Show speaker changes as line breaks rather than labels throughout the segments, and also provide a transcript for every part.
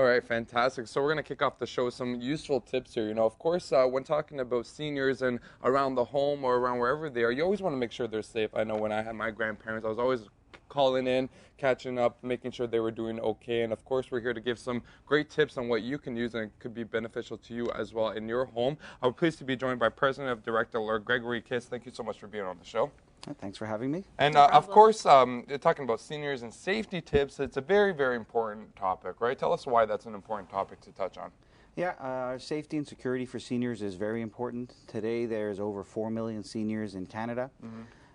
All right, fantastic. So we're going to kick off the show with some useful tips here. Of course, when talking about seniors and around the home or around wherever they are, you always want to make sure they're safe. I know when I had my grandparents, I was always calling in, catching up, making sure they were doing okay. And of course, we're here to give some great tips on what you can use and it could be beneficial to you as well in your home. I'm pleased to be joined by President of Director Lord Gregory Kiss. Thank you so much for being on the show.
Thanks for having me.
And of course, talking about seniors and safety tips, it's a very, very important topic, right? Tell us why that's an important topic to touch on.
Yeah, safety and security for seniors is very important. Today, there's over 4 million seniors in Canada.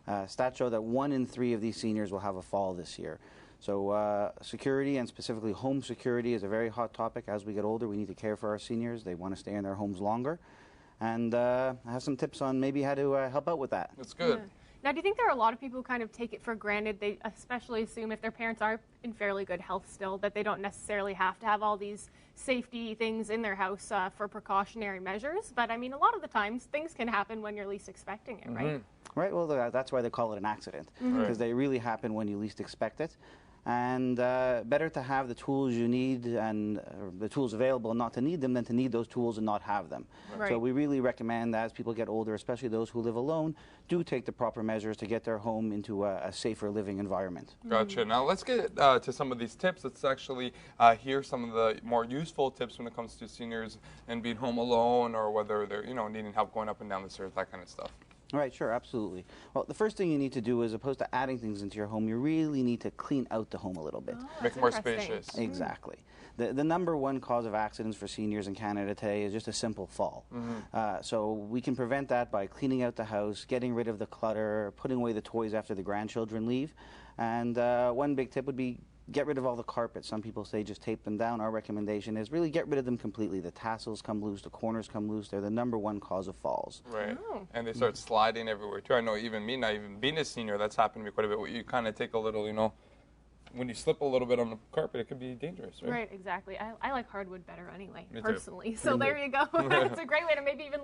Stats show that 1 in 3 of these seniors will have a fall this year. So security, and specifically home security, is a very hot topic. As we get older, we need to care for our seniors. They want to stay in their homes longer. And I have some tips on maybe how to help out with that.
That's good.
Yeah. Now, do you think there are a lot of people who kind of take it for granted? They especially assume if their parents are in fairly good health still, that they don't necessarily have to have all these safety things in their house for precautionary measures. But, I mean, a lot of the times, things can happen when you're least expecting it, right?
Right, well, that's why they call it an accident, because they really happen when you least expect it. And better to have the tools you need and the tools available and not to need them than to need those tools and not have them.
Right.
So we really recommend that as people get older, especially those who live alone, do take the proper measures to get their home into a safer living environment.
Gotcha. Now let's get to some of these tips. Let's actually hear some of the more useful tips when it comes to seniors and being home alone, or whether they're needing help going up and down the stairs, that kind of stuff.
Right, sure, absolutely. Well, the first thing you need to do, as opposed to adding things into your home, you really need to clean out the home a little bit.
Oh,
Make it more spacious.
Exactly. The number one cause of accidents for seniors in Canada today is just a simple fall. So we can prevent that by cleaning out the house, getting rid of the clutter, putting away the toys after the grandchildren leave. And one big tip would be get rid of all the carpets. Some people say just tape them down. Our recommendation is really get rid of them completely. The tassels come loose, the corners come loose. They're the number one cause of falls.
Right. And they start sliding everywhere too. I know even me, not even being a senior, that's happened to me quite a bit. You kind of take a little, when you slip a little bit on the carpet, it could be dangerous, right?
Right, exactly. I like hardwood better anyway,
Me too.
personally. So there you go. It's a great way to maybe even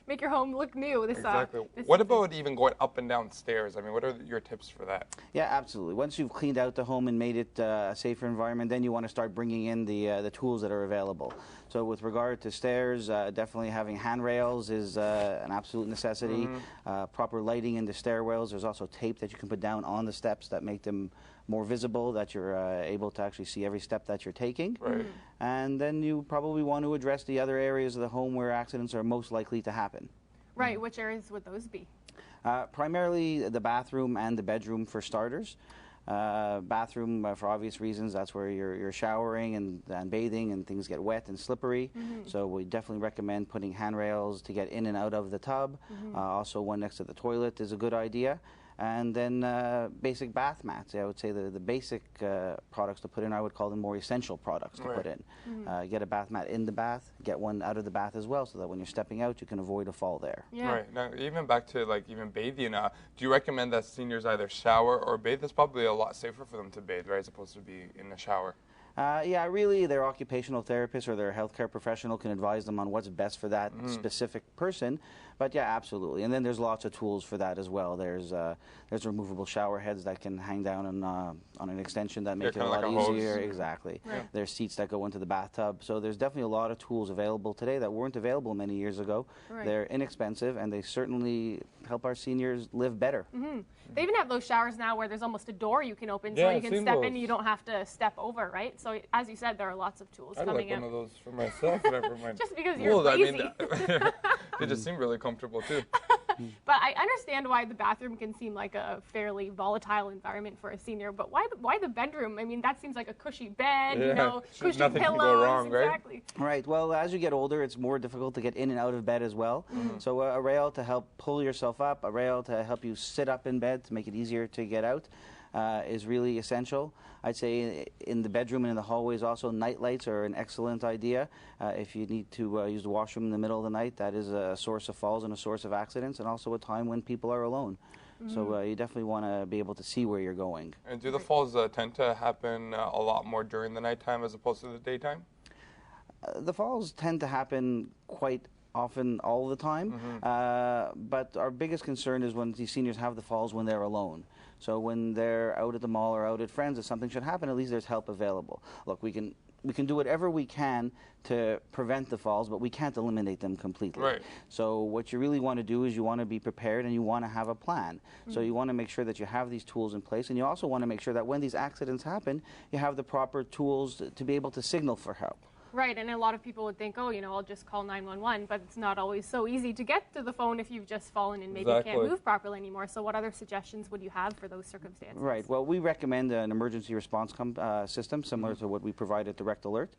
make your home look new.
Exactly.
This
What
season.
about even going up and down stairs? I mean, what are your tips for that?
Yeah, absolutely. Once you've cleaned out the home and made it a safer environment, then you want to start bringing in the tools that are available. So with regard to stairs, definitely having handrails is an absolute necessity. Proper lighting in the stairwells. There's also tape that you can put down on the steps that make them more visible, that you're able to actually see every step that you're taking.
Right.
And then you probably want to address the other areas of the home where accidents are most likely to happen.
Right, which areas would those be?
Primarily the bathroom and the bedroom for starters. Bathroom, for obvious reasons, that's where you're showering and bathing and things get wet and slippery. So we definitely recommend putting handrails to get in and out of the tub. Also one next to the toilet is a good idea. And then basic bath mats. I would say the basic products to put in, I would call them more essential products to put in. Get a bath mat in the bath, get one out of the bath as well, so that when you're stepping out, you can avoid a fall there.
Yeah.
Right. Now, even back to even bathing, do you recommend that seniors either shower or bathe? It's probably a lot safer for them to bathe, right, as opposed to be in the shower.
Yeah, really, their occupational therapist or their healthcare professional can advise them on what's best for that specific person. But yeah, absolutely. And then there's lots of tools for that as well. There's removable shower heads that can hang down on an extension that make it a lot easier. Exactly.
Right.
There's seats that go into the bathtub. So there's definitely a lot of tools available today that weren't available many years ago.
Right.
They're inexpensive, and they certainly help our seniors live better.
They even have those showers now where there's almost a door you can open,
Yeah,
so you
I've
can
seen
step
those.
in and you don't have to step over, right? So as you said, there are lots of tools
I'd
coming
like
in.
one of those for myself. Never mind.
Just because you're
Well,
lazy.
They just seem really comfortable too.
But I understand why the bathroom can seem like a fairly volatile environment for a senior, but why the bedroom? I mean, that seems like a cushy bed,
Yeah.
cushy
Nothing can
pillows.
go wrong, right?
Exactly.
Right. Well, as you get older, it's more difficult to get in and out of bed as well. So a rail to help pull yourself up, a rail to help you sit up in bed to make it easier to get out is really essential. I'd say in the bedroom and in the hallways also, night lights are an excellent idea. If you need to use the washroom in the middle of the night, that is a source of falls and a source of accidents, and also a time when people are alone. So you definitely want to be able to see where you're going.
And do the falls tend to happen a lot more during the nighttime as opposed to the daytime?
The falls tend to happen quite often all the time, but our biggest concern is when these seniors have the falls when they're alone. So when they're out at the mall or out at friends, if something should happen, at least there's help available. Look, we can we can do whatever we can to prevent the falls, but we can't eliminate them completely.
Right.
So what you really want to do is you want to be prepared and you want to have a plan. So you want to make sure that you have these tools in place, and you also want to make sure that when these accidents happen, you have the proper tools to be able to signal for help.
Right, and a lot of people would think, oh, you know, I'll just call 911, but it's not always so easy to get to the phone if you've just fallen and maybe
Exactly.
can't move properly anymore. So what other suggestions would you have for those circumstances?
Right. Well, we recommend an emergency response system similar to what we provide at Direct Alert,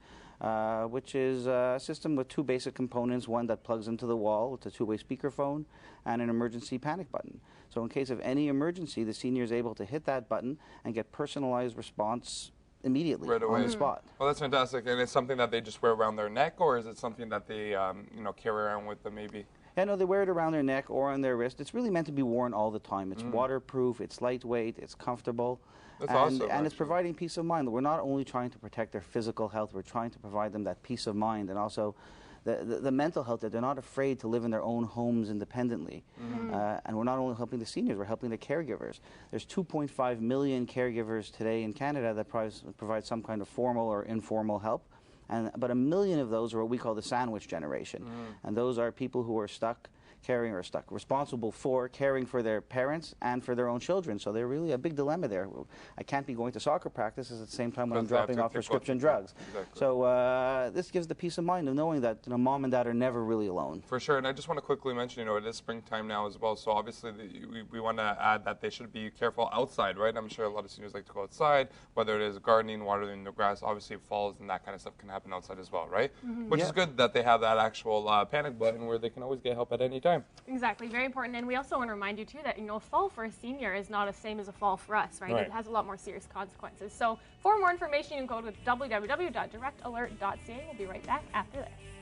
which is a system with two basic components, one that plugs into the wall with a two-way speakerphone and an emergency panic button. So in case of any emergency, the senior is able to hit that button and get personalized response immediately
Right away.
on the spot.
Well, that's fantastic. And it's something that they just wear around their neck, or is it something that they, you know, carry around with them maybe?
Yeah, no, they wear it around their neck or on their wrist. It's really meant to be worn all the time. It's waterproof, it's lightweight, it's comfortable.
That's
and,
awesome,
and it's
actually.
providing peace of mind. We're not only trying to protect their physical health, we're trying to provide them that peace of mind and also the mental health, that they're not afraid to live in their own homes independently. And we're not only helping the seniors, we're helping the caregivers. There's 2.5 million caregivers today in Canada that provide some kind of formal or informal help. But 1 million of those are what we call the sandwich generation. And those are people who are responsible for caring for their parents and for their own children. So they're really a big dilemma there. I can't be going to soccer practices at the same time when I'm dropping off prescription drugs.
Exactly.
So this gives the peace of mind of knowing that, you know, mom and dad are never really alone.
For sure, and I just want to quickly mention, you know, it is springtime now as well, so obviously we want to add that they should be careful outside, right? I'm sure a lot of seniors like to go outside, whether it is gardening, watering the grass, obviously falls and that kind of stuff can happen outside as well, right? Which is good that they have that actual panic button where they can always get help at any time.
Exactly, very important. And we also want to remind you, too, that, you know, a fall for a senior is not the same as a fall for us, right?
Right.
It has a lot more serious consequences. So for more information, you can go to www.directalert.ca. We'll be right back after this.